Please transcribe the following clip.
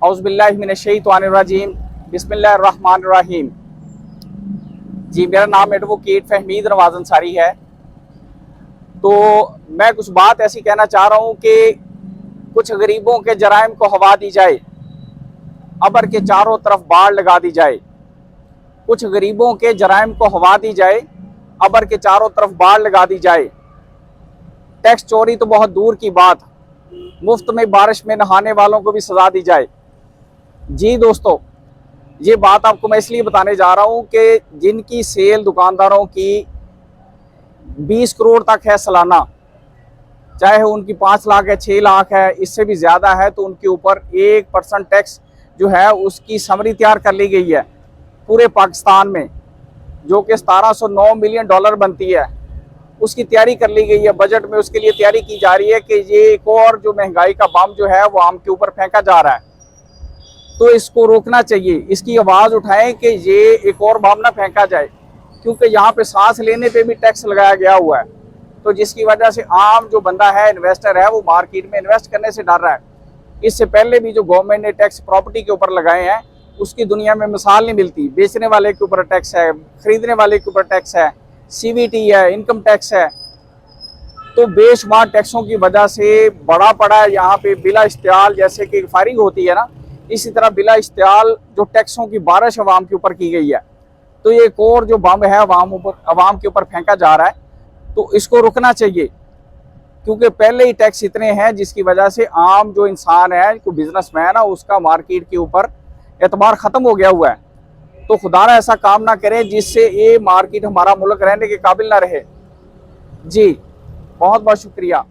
औज़ुबिल्लाहि मिनश्शैतानिर्रजीम बिस्मिल्लाहिर्रहमानिर्रहीम। जी, मेरा नाम एडवोकेट फहमीद नवाज अंसारी है। तो मैं कुछ बात ऐसी कहना चाह रहा हूँ कि कुछ गरीबों के जराइम को हवा दी जाए, अबर के चारों तरफ बाढ़ लगा दी जाए। कुछ गरीबों के जराइम को हवा दी जाए, अबर के चारों तरफ बाढ़ लगा दी जाए। टैक्स चोरी तो बहुत दूर की बात, मुफ्त में बारिश में नहाने वालों को भी सजा दी जाए। जी दोस्तों, ये बात आपको मैं इसलिए बताने जा रहा हूँ कि जिनकी सेल दुकानदारों की 20 करोड़ तक है सालाना, चाहे उनकी 5 लाख है, 6 लाख है, इससे भी ज़्यादा है, तो उनके ऊपर 1% टैक्स जो है उसकी समरी तैयार कर ली गई है पूरे पाकिस्तान में, जो कि 1709 मिलियन डॉलर बनती है। उसकी तैयारी कर ली गई है, बजट में उसके लिए तैयारी की जा रही है कि ये एक और जो महंगाई का बम जो है वो आम के ऊपर फेंका जा रहा है, तो इसको रोकना चाहिए। इसकी आवाज़ उठाएं कि ये एक और बम ना फेंका जाए, क्योंकि यहाँ पे सांस लेने पे भी टैक्स लगाया गया हुआ है, तो जिसकी वजह से आम जो बंदा है, इन्वेस्टर है, वो मार्केट में इन्वेस्ट करने से डर रहा है। इससे पहले भी जो गवर्नमेंट ने टैक्स प्रॉपर्टी के ऊपर लगाए हैं, उसकी दुनिया में मिसाल नहीं मिलती। बेचने वाले के ऊपर टैक्स है, खरीदने वाले के ऊपर टैक्स है, CVT है, इनकम टैक्स है। तो बेशुमार टैक्सों की वजह से बड़ा पड़ा है यहाँ पे बिला इश्तियाल, जैसे कि फायरिंग होती है ना, इसी तरह बिला इश्तियाल जो टैक्सों की बारिश अवाम के ऊपर की गई है। तो ये एक और जो बम है अवाम के ऊपर फेंका जा रहा है, तो इसको रुकना चाहिए, क्योंकि पहले ही टैक्स इतने हैं जिसकी वजह से आम जो इंसान है, कोई बिजनेसमैन है, उसका मार्केट के ऊपर एतबार ख़त्म हो गया हुआ है। तो खुदा ना ऐसा काम ना करें जिससे ये मार्केट, हमारा मुल्क रहने के काबिल ना रहे। जी, बहुत बहुत शुक्रिया।